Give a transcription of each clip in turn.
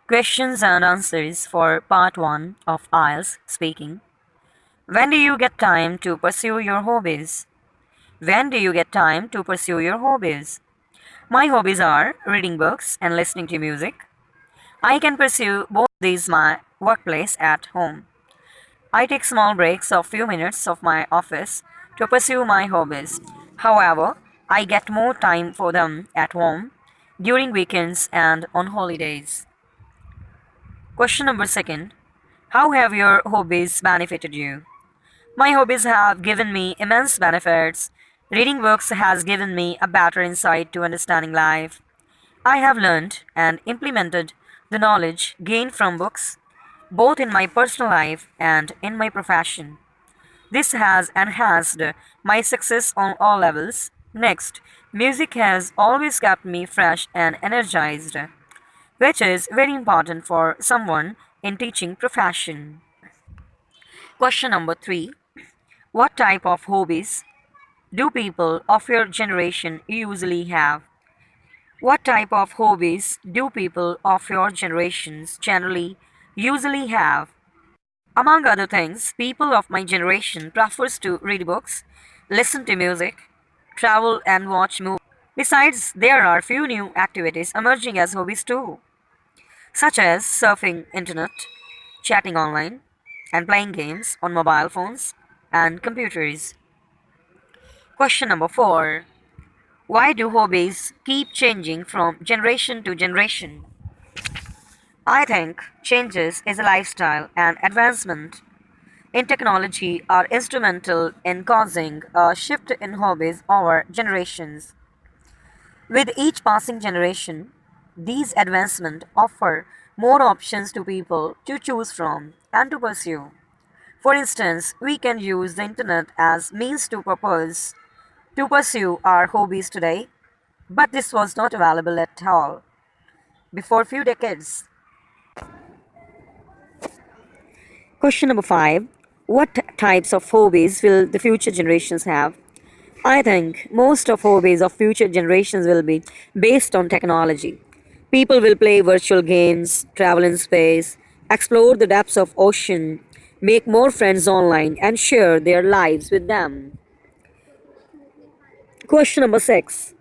Questions and answers for part 1 of IELTS Speaking. When do you get time to pursue your hobbies? When do you get time to pursue your hobbies? My hobbies are reading books and listening to music. I can pursue both these my workplace at home. I take small breaks of few minutes of my office to pursue my hobbies. However, I get more time for them at home during weekends and on holidays. Question number 2. How have your hobbies benefited you? My hobbies have given me immense benefits. Reading books has given me a better insight to understanding life. I have learned and implemented the knowledge gained from books, both in my personal life and in my profession. This has enhanced my success on all levels. Next, music has always kept me fresh and energized, which is very important for someone in teaching profession. Question number 3. What type of hobbies do people of your generation usually have? What type of hobbies do people of your generations generally usually have? Among other things, people of my generation prefers to read books, listen to music, travel and watch movies. Besides, there are few new activities emerging as hobbies too, such as surfing internet, chatting online, and playing games on mobile phones and computers. Question number 4. Why do hobbies keep changing from generation to generation? I think changes is a lifestyle and advancement in technology are instrumental in causing a shift in hobbies over generations. With each passing generation, these advancements offer more options to people to choose from and to pursue. For instance, we can use the internet as means to pursue our hobbies today, but this was not available at all before few decades. Question number 5. What types of hobbies will the future generations have? I think most of hobbies of future generations will be based on technology. People will play virtual games, travel in space, explore the depths of ocean, make more friends online, and share their lives with them. Question number 6.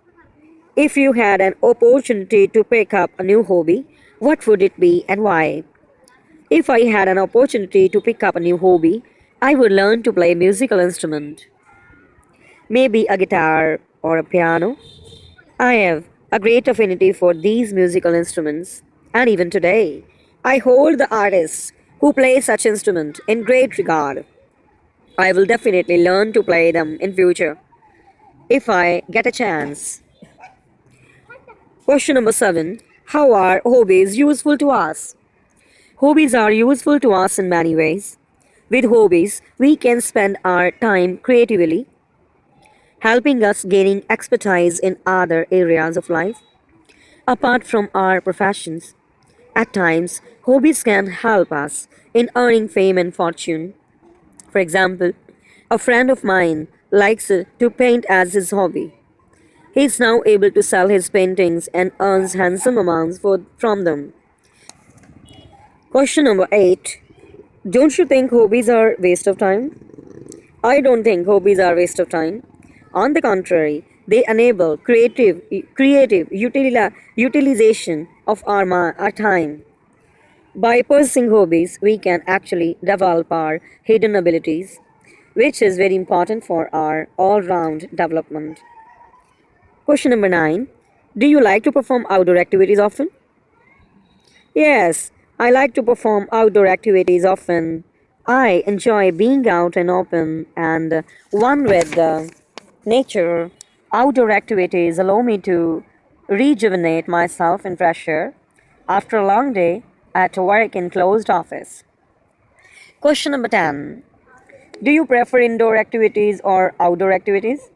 If you had an opportunity to pick up a new hobby, what would it be and why? If I had an opportunity to pick up a new hobby, I would learn to play a musical instrument, maybe a guitar or a piano. I have a great affinity for these musical instruments, and even today, I hold the artists who play such instruments in great regard. I will definitely learn to play them in future if I get a chance. Question number 7. How are hobbies useful to us? Hobbies are useful to us in many ways. With hobbies, we can spend our time creatively, helping us gaining expertise in other areas of life. Apart from our professions, at times, hobbies can help us in earning fame and fortune. For example, a friend of mine likes to paint as his hobby. He is now able to sell his paintings and earns handsome amounts from them. Question number 8. Don't you think hobbies are waste of time? I don't think hobbies are waste of time. On the contrary, they enable creative utilization of our time. By pursuing hobbies, we can actually develop our hidden abilities, which is very important for our all-round development. Question number 9. Do you like to perform outdoor activities often? Yes, I like to perform outdoor activities often. I enjoy being out and open and one with the nature. Outdoor activities allow me to rejuvenate myself in fresh air after a long day at work in closed office. Question number 10. Do you prefer indoor activities or outdoor activities?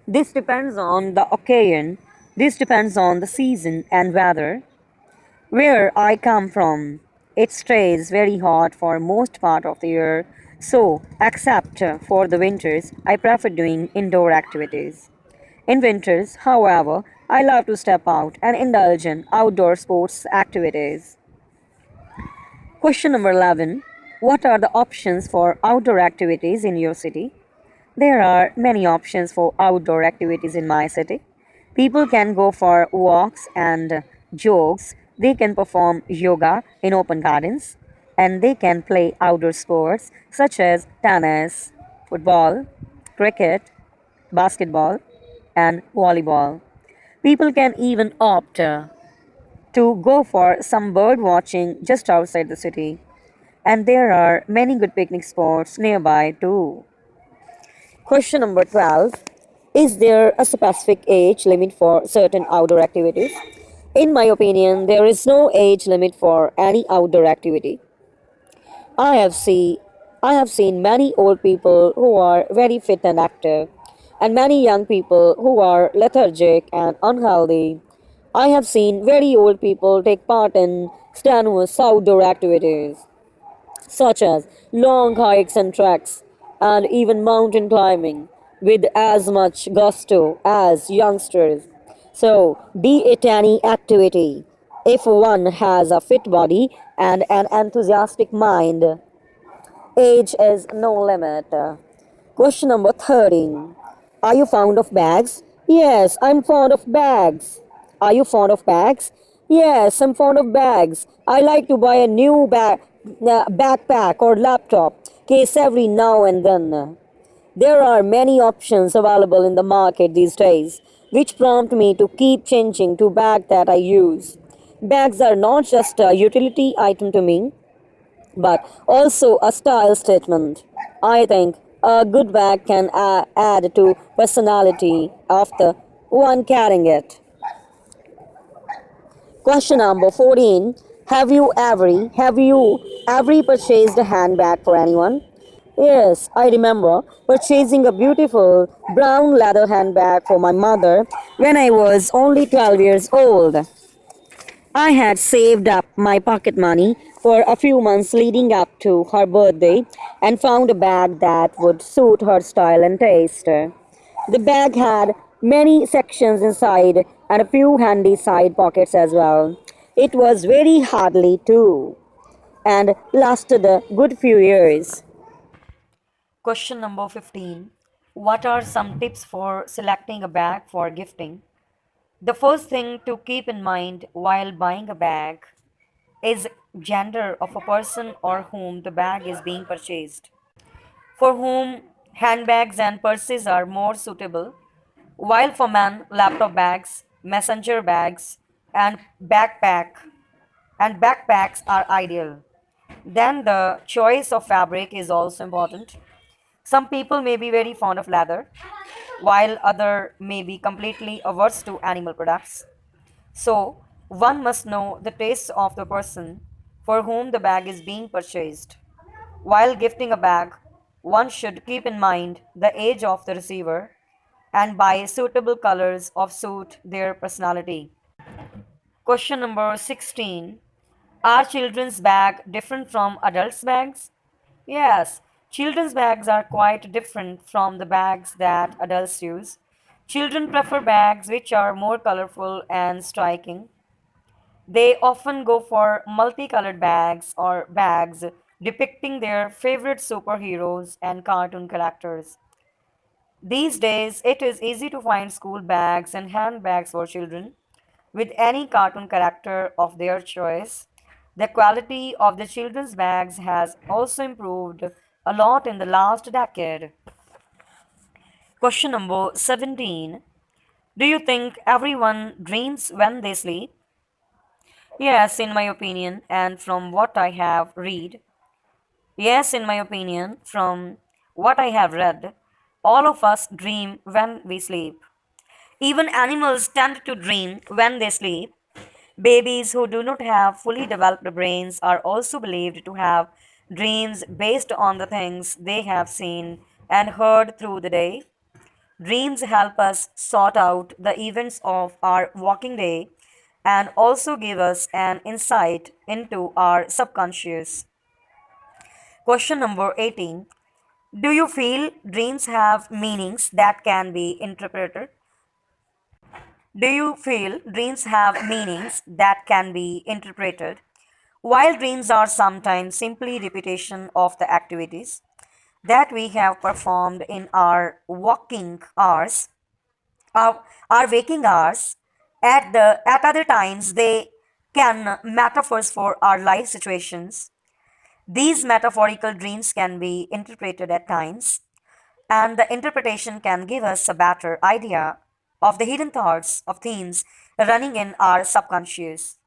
This depends on the occasion. This depends on the season and weather. Where I come from, it stays very hot for most part of the year, so except for the winters, I prefer doing indoor activities. In winters, however, I love to step out and indulge in outdoor sports activities. Question number 11. What are the options for outdoor activities in your city? There are many options for outdoor activities in my city. People can go for walks and jogs. They can perform yoga in open gardens. And they can play outdoor sports such as tennis, football, cricket, basketball, and volleyball. People can even opt to go for some bird watching just outside the city. And there are many good picnic spots nearby too. Question number 12. Is there a specific age limit for certain outdoor activities? In my opinion, there is no age limit for any outdoor activity. I have seen I have seen many old people who are very fit and active, and many young people who are lethargic and unhealthy. I have seen very old people take part in strenuous outdoor activities such as long hikes and treks, and even mountain climbing, with as much gusto as youngsters. So, be it any activity, if one has a fit body and an enthusiastic mind, age is no limit. Question number 13. Are you fond of bags? Yes, I'm fond of bags. Are you fond of bags? Yes, I'm fond of bags. I like to buy a new backpack or laptop case every now and then. There are many options available in the market these days, which prompt me to keep changing to bag that I use. Bags are not just a utility item to me, but also a style statement. I think a good bag can add to personality of the one carrying it. Question number 14. Have you ever purchased a handbag for anyone? Yes, I remember purchasing a beautiful brown leather handbag for my mother when I was only 12 years old. I had saved up my pocket money for a few months leading up to her birthday and found a bag that would suit her style and taste. The bag had many sections inside and a few handy side pockets as well. It was very hardy too and lasted a good few years. Question number 15. What are some tips for selecting a bag for gifting? The first thing to keep in mind while buying a bag is gender of a person or whom the bag is being purchased. For whom handbags and purses are more suitable, while for men laptop bags, messenger bags and backpacks are ideal. Then the choice of fabric is also important. Some people may be very fond of leather, while other may be completely averse to animal products. So, one must know the taste of the person for whom the bag is being purchased. While gifting a bag, one should keep in mind the age of the receiver and buy suitable colors of suit their personality. Question number 16. Are children's bag different from adults' bags? Yes, children's bags are quite different from the bags that adults use. Children prefer bags which are more colorful and striking. They often go for multicolored bags or bags depicting their favorite superheroes and cartoon characters. These days, it is easy to find school bags and handbags for children with any cartoon character of their choice. The quality of the children's bags has also improved a lot in the last decade. Question number 17. Do you think everyone dreams when they sleep? Yes, in my opinion, and from what I have read, yes, in my opinion, from what I have read, all of us dream when we sleep. Even animals tend to dream when they sleep. Babies who do not have fully developed brains are also believed to have dreams based on the things they have seen and heard through the day. Dreams help us sort out the events of our walking day and also give us an insight into our subconscious. Question number 18. Do you feel dreams have meanings that can be interpreted? Do you feel dreams have meanings that can be interpreted? While dreams are sometimes simply repetition of the activities that we have performed in our waking hours, our waking hours, at other times they can metaphors for our life situations. These metaphorical dreams can be interpreted at times, and the interpretation can give us a better idea of the hidden thoughts of themes running in our subconscious.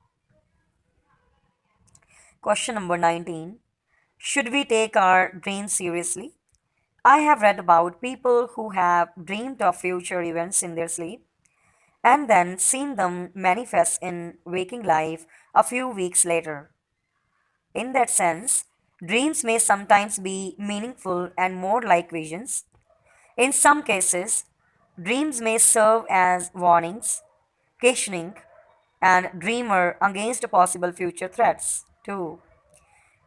Question number 19. Should we take our dreams seriously? I have read about people who have dreamed of future events in their sleep and then seen them manifest in waking life a few weeks later. In that sense, dreams may sometimes be meaningful and more like visions. In some cases, dreams may serve as warnings, cautioning, and dreamer against possible future threats too.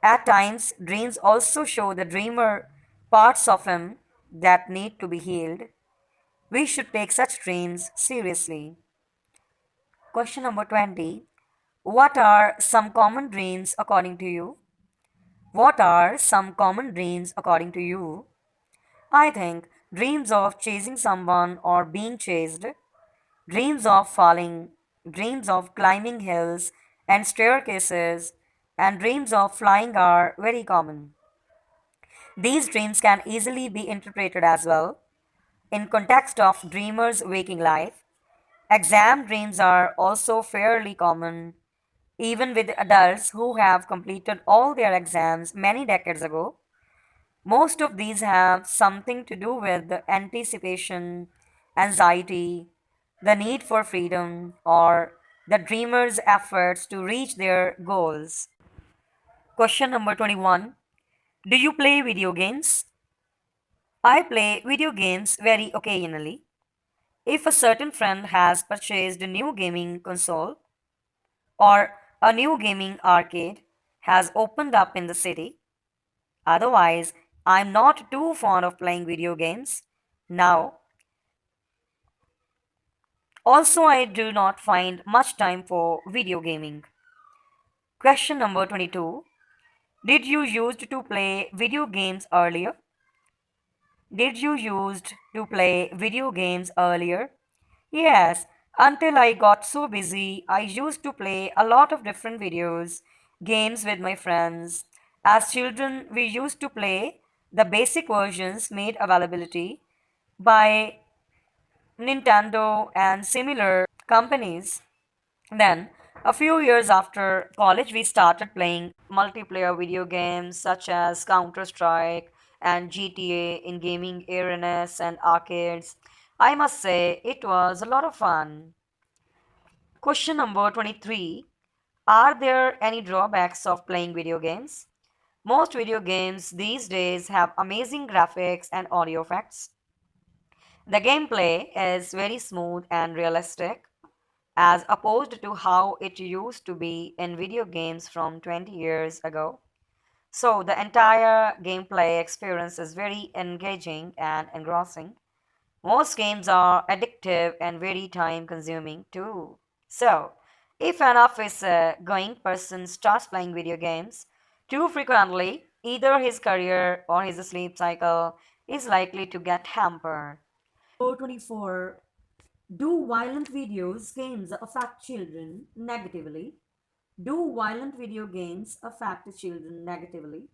At times, dreams also show the dreamer parts of him that need to be healed. We should take such dreams seriously. Question number 20. What are some common dreams according to you? What are some common dreams according to you? I think dreams of chasing someone or being chased, dreams of falling, dreams of climbing hills and staircases, and dreams of flying are very common. These dreams can easily be interpreted as well in context of dreamers' waking life. Exam dreams are also fairly common, even with adults who have completed all their exams many decades ago. Most of these have something to do with the anticipation, anxiety, the need for freedom, or the dreamer's efforts to reach their goals. Question number 21. Do you play video games? I play video games very occasionally. If a certain friend has purchased a new gaming console or a new gaming arcade has opened up in the city, otherwise, I'm not too fond of playing video games. Now, also, I do not find much time for video gaming. Question number 22. Did you used to play video games earlier? Did you used to play video games earlier? Yes, until I got so busy, I used to play a lot of different videos, games with my friends. As children, we used to play the basic versions made availability by Nintendo and similar companies. Then, a few years after college, we started playing multiplayer video games such as Counter Strike and GTA in gaming arenas and arcades. I must say, it was a lot of fun. Question number 23. Are there any drawbacks of playing video games? Most video games these days have amazing graphics and audio effects. The gameplay is very smooth and realistic, as opposed to how it used to be in video games from 20 years ago. So, the entire gameplay experience is very engaging and engrossing. Most games are addictive and very time consuming too. So, if an office going person starts playing video games too frequently, either his career or his sleep cycle is likely to get hampered. 424. Do violent videos games affect children negatively? Do violent video games affect children negatively?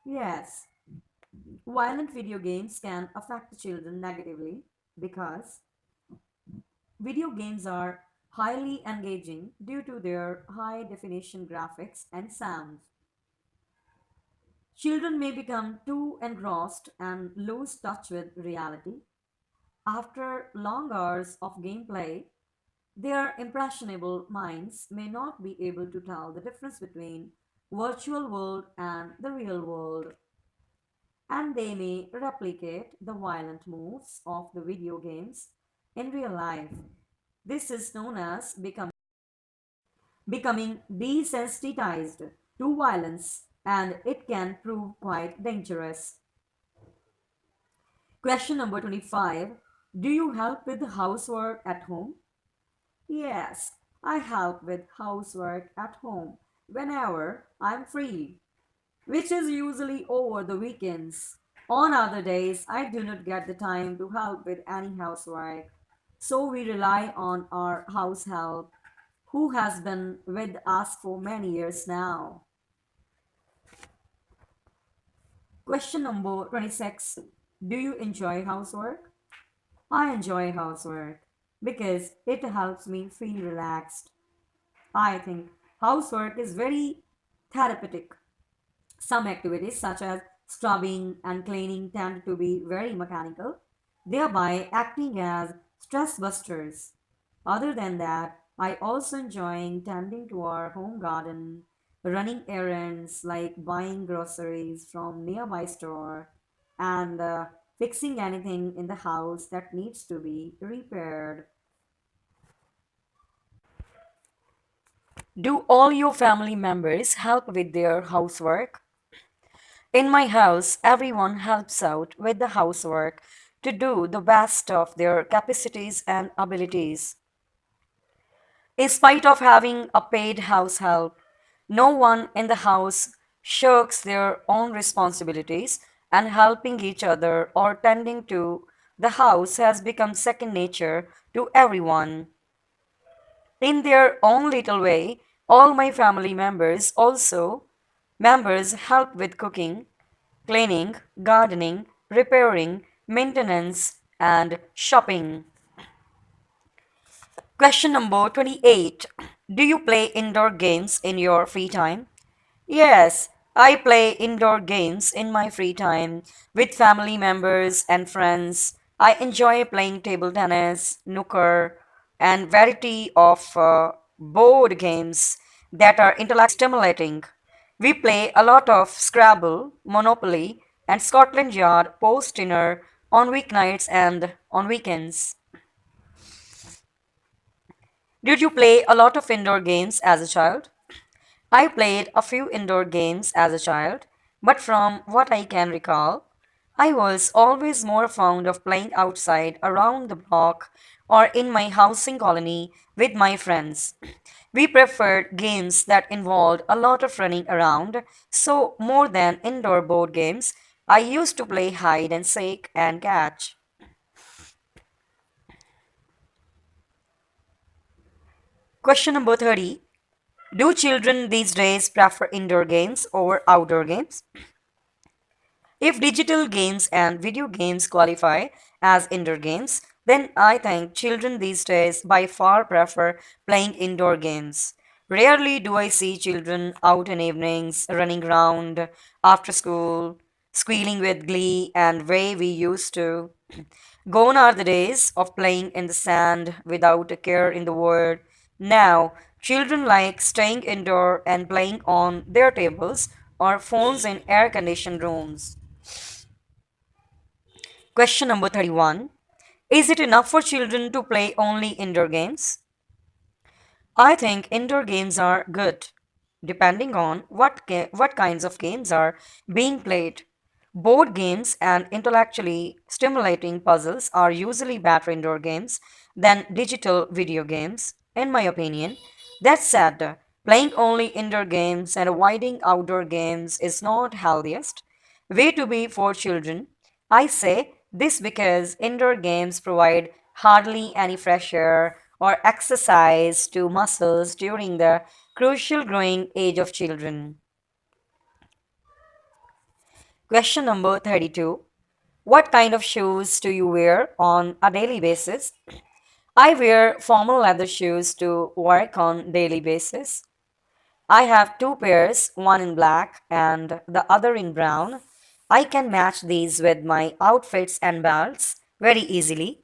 Yes, violent video games can affect children negatively because video games are highly engaging due to their high definition graphics and sounds. Children may become too engrossed and lose touch with reality. After long hours of gameplay, their impressionable minds may not be able to tell the difference between virtual world and the real world, and they may replicate the violent moves of the video games in real life. This is known as becoming desensitized to violence, and it can prove quite dangerous. Question number 25. Do you help with housework at home? Yes, I help with housework at home whenever I'm free, which is usually over the weekends. On other days, I do not get the time to help with any housework, so we rely on our house help, who has been with us for many years now. Question number 26. Do you enjoy housework? I enjoy housework because it helps me feel relaxed. I think housework is very therapeutic. Some activities, such as scrubbing and cleaning, tend to be very mechanical, thereby acting as stress busters. Other than that, I also enjoy tending to our home garden, running errands like buying groceries from nearby store, and fixing anything in the house that needs to be repaired. Do all your family members help with their housework? In my house, everyone helps out with the housework to do the best of their capacities and abilities. In spite of having a paid house help, no one in the house shirks their own responsibilities, and helping each other or tending to the house has become second nature to everyone. In their own little way, all my family members help with cooking, cleaning, gardening, repairing, maintenance, and shopping. Question number 28. Do you play indoor games in your free time? Yes, I play indoor games in my free time with family members and friends. I enjoy playing table tennis, snooker, and variety of board games that are intellectually stimulating. We play a lot of Scrabble, Monopoly, and Scotland Yard post dinner on weeknights and on weekends. Did you play a lot of indoor games as a child? I played a few indoor games as a child, but from what I can recall, I was always more fond of playing outside around the block or in my housing colony with my friends. We preferred games that involved a lot of running around, so more than indoor board games, I used to play hide and seek and catch. Question number 30. Do children these days prefer indoor games over outdoor games? If digital games and video games qualify as indoor games, then I think children these days by far prefer playing indoor games. Rarely do I see children out in evenings running around after school, squealing with glee and way we used to. Gone are the days of playing in the sand without a care in the world. Now, children like staying indoor and playing on their tables or phones in air conditioned rooms. Question number 31. Is it enough for children to play only indoor games? I think indoor games are good, depending on what kinds of games are being played. Board games and intellectually stimulating puzzles are usually better indoor games than digital video games, in my opinion. That said, playing only indoor games and avoiding outdoor games is not healthiest way to be for children. I say this because indoor games provide hardly any fresh air or exercise to muscles during the crucial growing age of children. Question number 32. What kind of shoes do you wear on a daily basis? I wear formal leather shoes to work on daily basis. I have two pairs, one in black and the other in brown. I can match these with my outfits and belts very easily.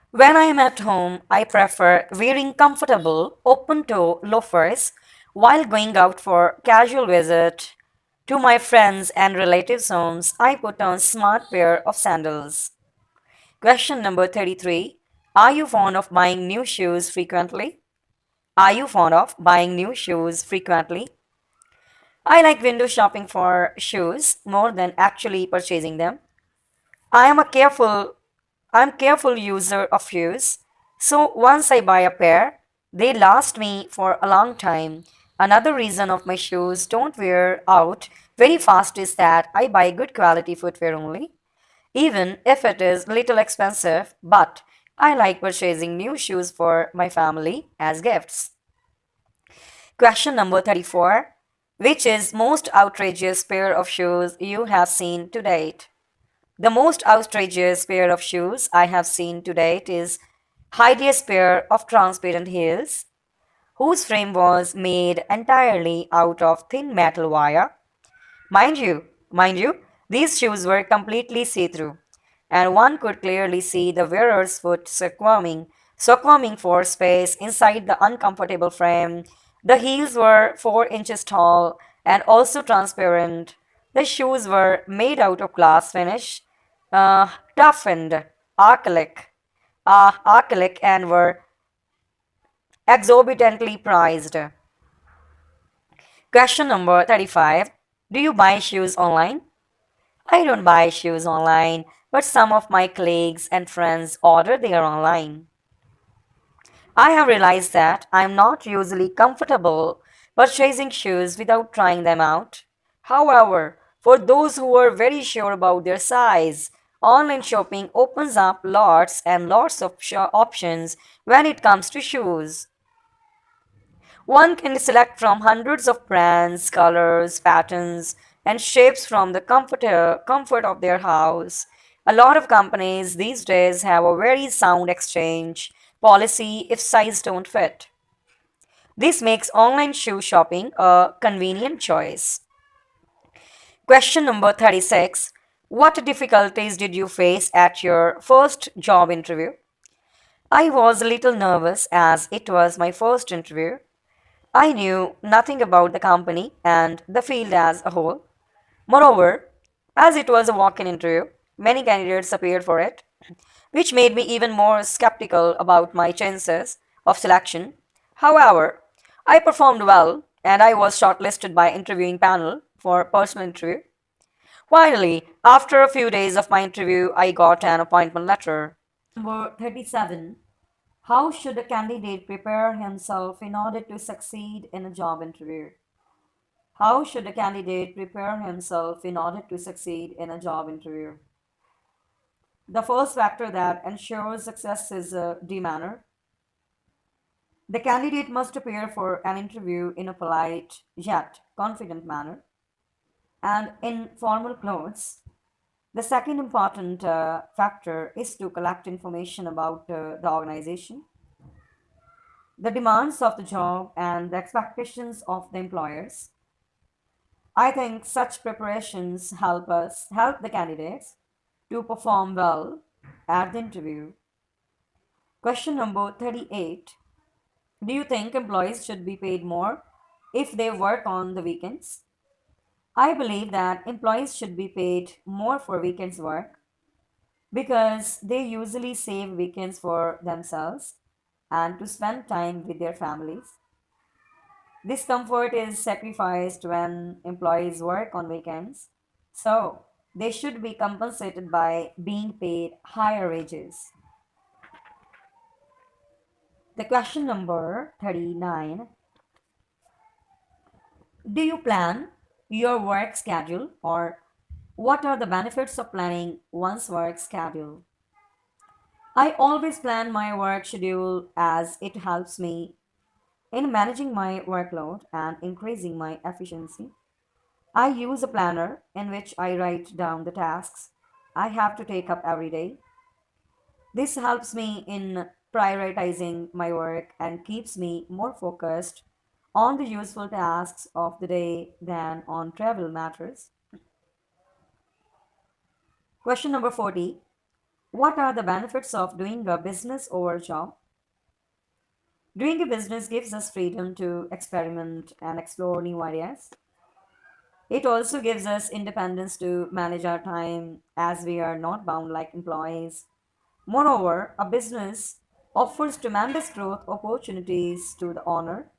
When I am at home, I prefer wearing comfortable open toe loafers while going out for casual visit to my friends and relatives' homes. I put on smart pair of sandals. Question number 33. Are you fond of buying new shoes frequently? Are you fond of buying new shoes frequently? I like window shopping for shoes more than actually purchasing them. I am a careful I'm careful user of shoes. So once I buy a pair, They last me for a long time. Another reason of my shoes don't wear out very fast is that I buy good quality footwear only, even if it is little expensive, but I like purchasing new shoes for my family as gifts. Question number 34. Which is most outrageous pair of shoes you have seen to date? The most outrageous pair of shoes I have seen to date is hideous pair of transparent heels whose frame was made entirely out of thin metal wire. Mind you, these shoes were completely see-through, and one could clearly see the wearer's foot squirming for space inside the uncomfortable frame. The heels were 4 inches tall and also transparent. The shoes were made out of glass finish, toughened acrylic and were exorbitantly priced. Question number 35. Do you buy shoes online? I don't buy shoes online, but some of my colleagues and friends order their online. I have realized that I'm not usually comfortable purchasing shoes without trying them out. However, for those who are very sure about their size, online shopping opens up lots and lots of options when it comes to shoes. One can select from hundreds of brands, colors, patterns, and shapes from the comfort of their house. A lot of companies these days have a very sound exchange policy if size don't fit. This makes online shoe shopping a convenient choice. Question number 36. What difficulties did you face at your first job interview? I was a little nervous as it was my first interview. I knew nothing about the company and the field as a whole. Moreover, as it was a walk in interview, many candidates appeared for it, which made me even more skeptical about my chances of selection. However, I performed well and I was shortlisted by interviewing panel for personal interview. Finally, after a few days of my interview, I got an appointment letter. Number 37. How should a candidate prepare himself in order to succeed in a job interview? How should a candidate prepare himself in order to succeed in a job interview? The first factor that ensures success is demeanor. The candidate must appear for an interview in a polite yet confident manner and in formal clothes. The second important factor is to collect information about the organization, the demands of the job, and the expectations of the employers. I think such preparations help the candidates to perform well at the interview. Question number 38. Do you think employees should be paid more if they work on the weekends? I believe that employees should be paid more for weekends work because they usually save weekends for themselves and to spend time with their families. This comfort is sacrificed when employees work on weekends, so they should be compensated by being paid higher wages. The question number 39. Do you plan your work schedule or what are the benefits of planning one's work schedule? I always plan my work schedule as it helps me in managing my workload and increasing my efficiency. I use a planner in which I write down the tasks I have to take up every day. This helps me in prioritizing my work and keeps me more focused on the useful tasks of the day than on travel matters. Question number 40. What are the benefits of doing a business over a job? Doing a business gives us freedom to experiment and explore new ideas. It also gives us independence to manage our time as we are not bound like employees. Moreover, a business offers tremendous growth opportunities to the owner.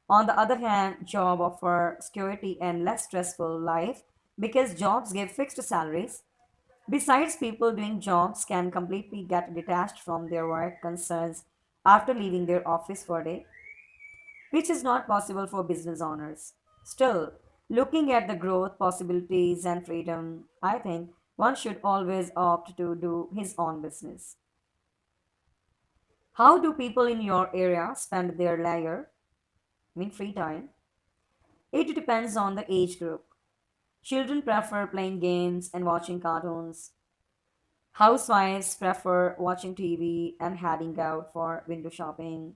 On the other hand, job offer security and less stressful life because jobs give fixed salaries. Besides, people doing jobs can completely get detached from their work concerns after leaving their office for a day. which is not possible for business owners. Still, looking at the growth, possibilities, and freedom, I think one should always opt to do his own business. How do people in your area spend their free time? It depends on the age group. Children prefer playing games and watching cartoons. Housewives prefer watching TV and heading out for window shopping.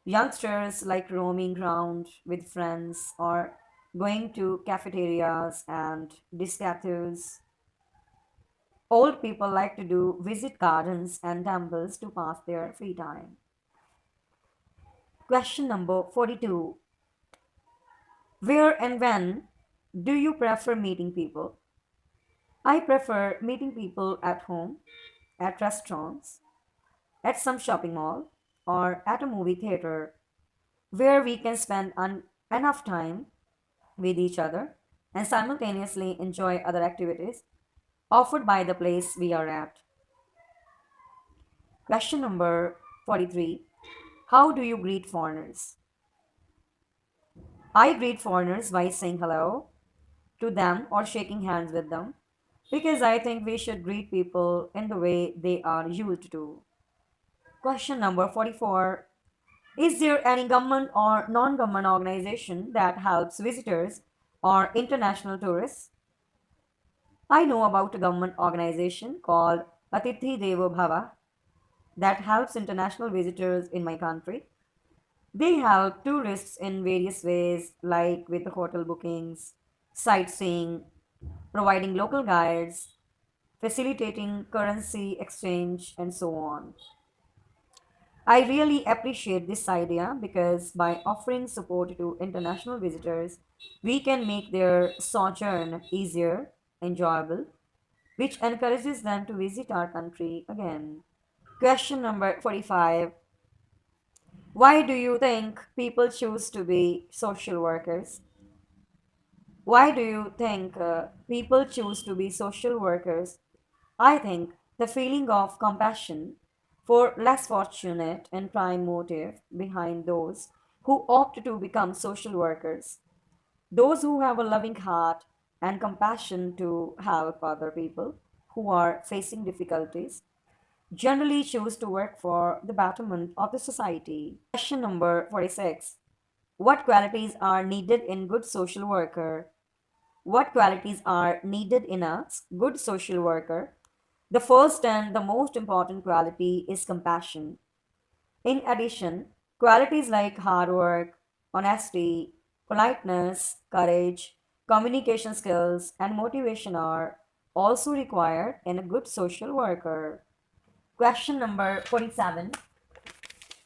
Youngsters like roaming around with friends or going to cafeterias and discos. Old people like to do visit gardens and temples to pass their free time. Question number 42. Where and when do you prefer meeting people? I prefer meeting people at home, at restaurants, at some shopping mall, or at a movie theater where we can spend enough time with each other and simultaneously enjoy other activities offered by the place we are at. Question number 43. How do you greet foreigners? I greet foreigners by saying hello to them or shaking hands with them because I think we should greet people in the way they are used to. Question number 44. Is there any government or non government organization that helps visitors or international tourists? I know about a government organization called Atithi Devo Bhava that helps international visitors in my country. They help tourists in various ways, like with hotel bookings, sightseeing, providing local guides, facilitating currency exchange, and so on. I really appreciate this idea because by offering support to international visitors, we can make their sojourn easier, enjoyable, which encourages them to visit our country again. Question number 45. Why do you think people choose to be social workers? Why do you think people choose to be social workers? I think the feeling of compassion for less fortunate and prime motive behind those who opt to become social workers. Those who have a loving heart and compassion to help other people who are facing difficulties generally choose to work for the betterment of the society. Question number 46. What qualities are needed in good social worker? What qualities are needed in a good social worker? The first and the most important quality is compassion. In addition, qualities like hard work, honesty, politeness, courage, communication skills, and motivation are also required in a good social worker. Question number 47.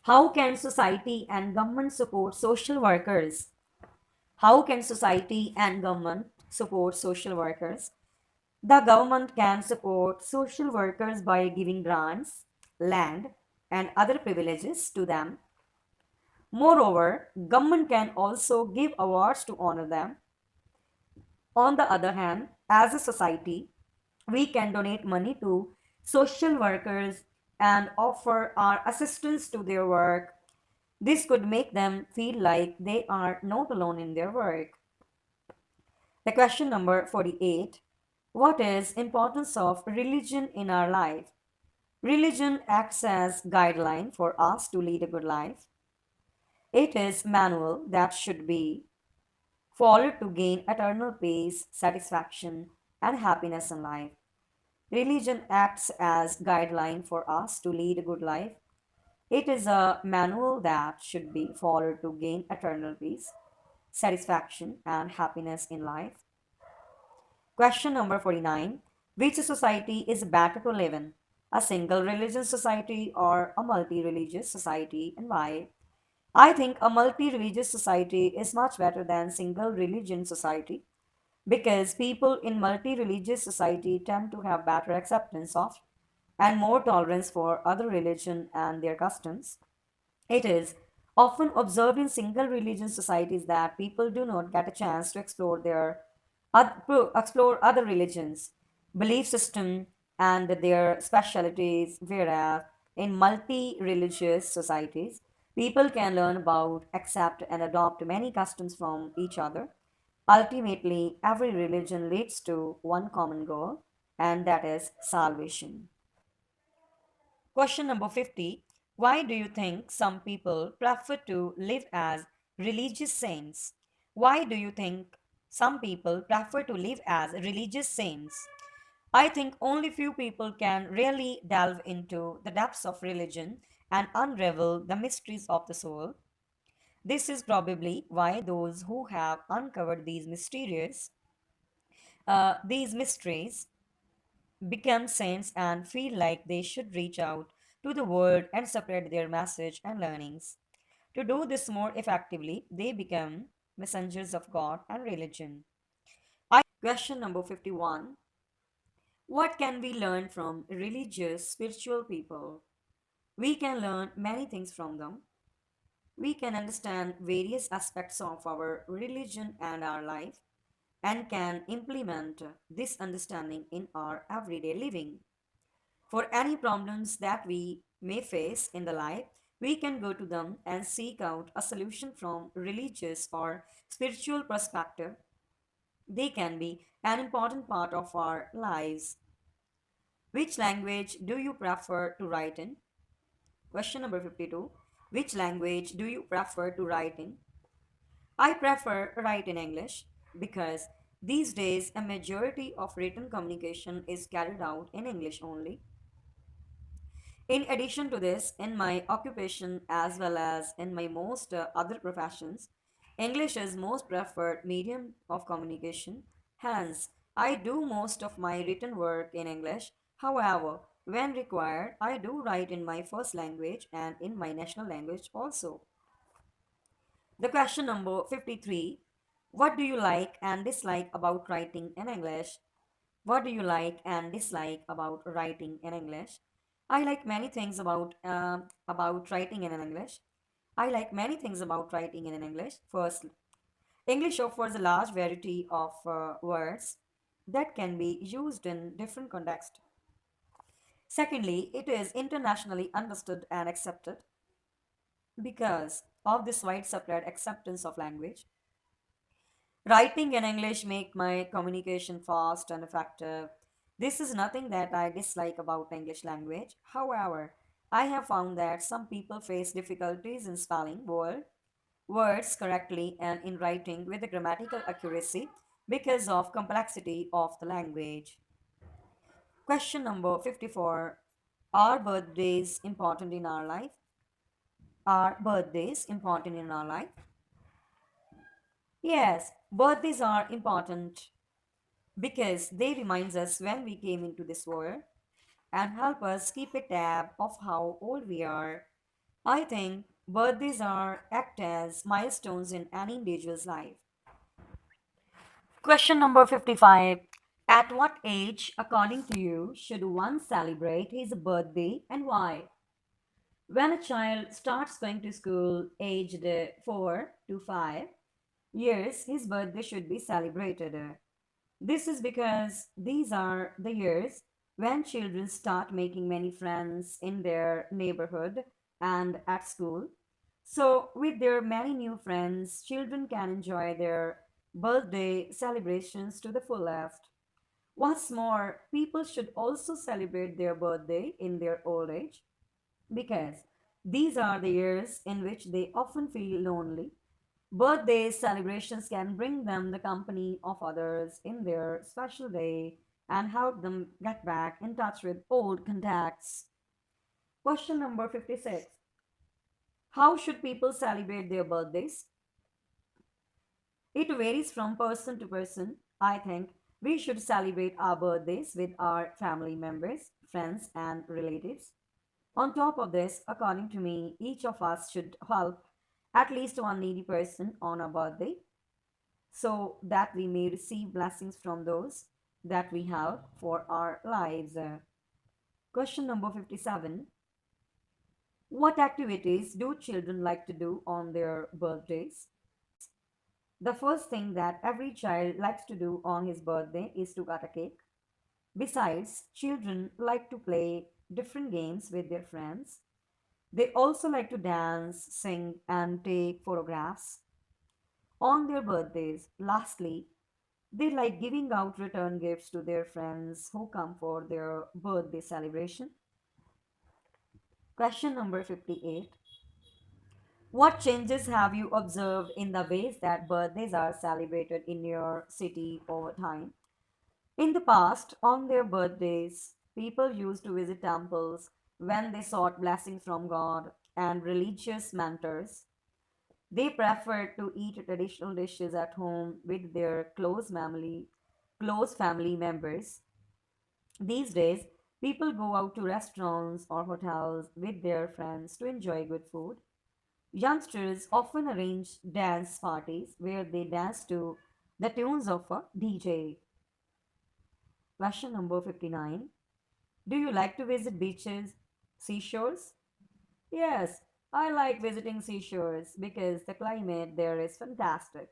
How can society and government support social workers? How can society and government support social workers? The government can support social workers by giving grants, land, and other privileges to them. Moreover, government can also give awards to honor them. On the other hand, as a society, we can donate money to social workers and offer our assistance to their work. This could make them feel like they are not alone in their work. The question number 48. What is importance of religion in our life? Religion acts as guideline for us to lead a good life. It is manual that should be followed to gain eternal peace, satisfaction, and happiness in life. Religion acts as guideline for us to lead a good life. It is a manual that should be followed to gain eternal peace, satisfaction, and happiness in life. Question number 49. Which society is better to live in? A single religion society or a multi religious society, and why? I think a multi religious society is much better than single religion society because people in multi religious society tend to have better acceptance of and more tolerance for other religion and their customs. It is often observed in single religion societies that people do not get a chance to explore other religions, belief system, and their specialities, whereas in multi religious societies, People can learn about, accept, and adopt many customs from each other. Ultimately, every religion leads to one common goal, and that is salvation. Question number 50. Why do you think some people prefer to live as religious saints? Why do you think some people prefer to live as religious saints? I think only few people can really delve into the depths of religion and unravel the mysteries of the soul. This is probably why those who have uncovered these mysteries become saints and feel like they should reach out to the world and spread their message and learnings. To do this more effectively, they become messengers of God and religion. Question number 51. What can we learn from religious, spiritual people? We can learn many things from them. We can understand various aspects of our religion and our life and can implement this understanding in our everyday living. For any problems that we may face in the life, we can go to them and seek out a solution from religious or spiritual perspective. They can be an important part of our lives. Which language do you prefer to write in? Question number 52. Which language do you prefer to write in? I prefer write in English because these days a majority of written communication is carried out in English only. In addition to this, in my occupation as well as in my most other professions, English is most preferred medium of communication. Hence, I do most of my written work in English. However, when required, I do write in my first language and in my national language also. The question number 53. What do you like and dislike about writing in English? What do you like and dislike about writing in English? I like many things about writing in English. I like many things about writing in English. First, English offers a large variety of words that can be used in different contexts. Secondly, it is internationally understood and accepted because of this widespread acceptance of language. Writing in English make my communication fast and effective. This is nothing that I dislike about English language. However, I have found that some people face difficulties in spelling words correctly and in writing with the grammatical accuracy because of complexity of the language. Question number 54. Are birthdays important in our life? Are birthdays important in our life? Yes, birthdays are important because they reminds us when we came into this world and help us keep a tab of how old we are. I think birthdays are act as milestones in any individual's life. Question number 55. At what age, according to you, should one celebrate his birthday and why? When a child starts going to school aged 4 to 5 years, his birthday should be celebrated. This is because these are the years when children start making many friends in their neighborhood and at school. So, with their many new friends, children can enjoy their birthday celebrations to the fullest. What's more, people should also celebrate their birthday in their old age because these are the years in which they often feel lonely. Birthday celebrations can bring them the company of others in their special day and help them get back in touch with old contacts. Question number 56. How should people celebrate their birthdays? It varies from person to person. I think we should celebrate our birthdays with our family members, friends, and relatives. On top of this, according to me, each of us should help at least one needy person on a birthday so that we may receive blessings from those that we have for our lives. Question number 57. What activities do children like to do on their birthdays? The first thing that every child likes to do on his birthday is to cut a cake. Besides, children like to play different games with their friends. They also like to dance, sing, and take photographs on their birthdays. Lastly, they like giving out return gifts to their friends who come for their birthday celebration. Question number 58. What changes have you observed in the ways that birthdays are celebrated in your city over time? In the past, on their birthdays, people used to visit temples when they sought blessings from God and religious mentors. They preferred to eat traditional dishes at home with their close family members. These days, people go out to restaurants or hotels with their friends to enjoy good food. Youngsters often arrange dance parties where they dance to the tunes of a DJ. Question number 59. Do you like to visit beaches, seashores? Yes, I like visiting seashores because the climate there is fantastic.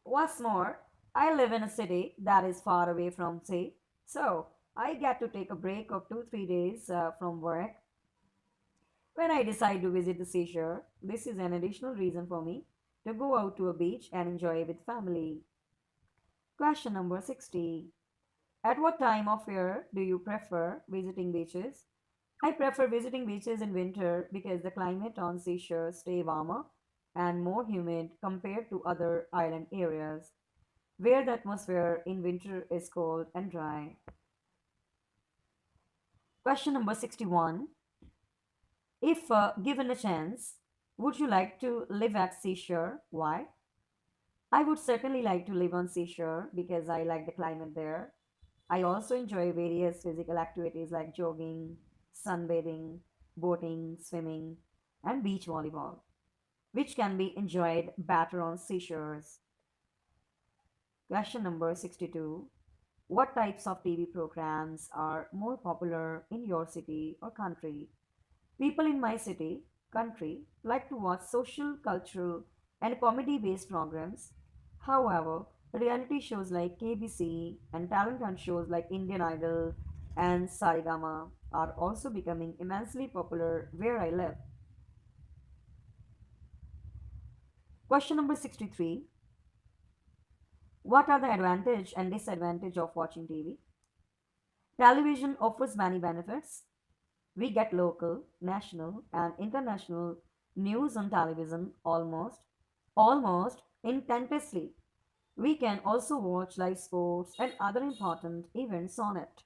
What's more, I live in a city that is far away from sea, so I get to take a break of 2 3 days from work when I decide to visit the seashore. This is an additional reason for me to go out to a beach and enjoy with family. Question number 60. At what time of year do you prefer visiting beaches? I prefer visiting beaches in winter because the climate on seashore stay warmer and more humid compared to other island areas where the atmosphere in winter is cold and dry. Question number 61. If given a chance, would you like to live at seashore? Why? I would certainly like to live on seashore because I like the climate there. I also enjoy various physical activities like jogging, sunbathing, boating, swimming, and beach volleyball, which can be enjoyed better on seashores. Question number 62. What types of TV programs are more popular in your city or country? People in my city, country, like to watch social, cultural, and comedy based programs. However, reality shows like KBC and talent hunt shows like Indian Idol and Sarigama are also becoming immensely popular where I live. Question number 63. What are the advantage and disadvantage of watching TV? Television offers many benefits. We get local, national, and international news on television almost intensely. We can also watch live sports and other important events on it.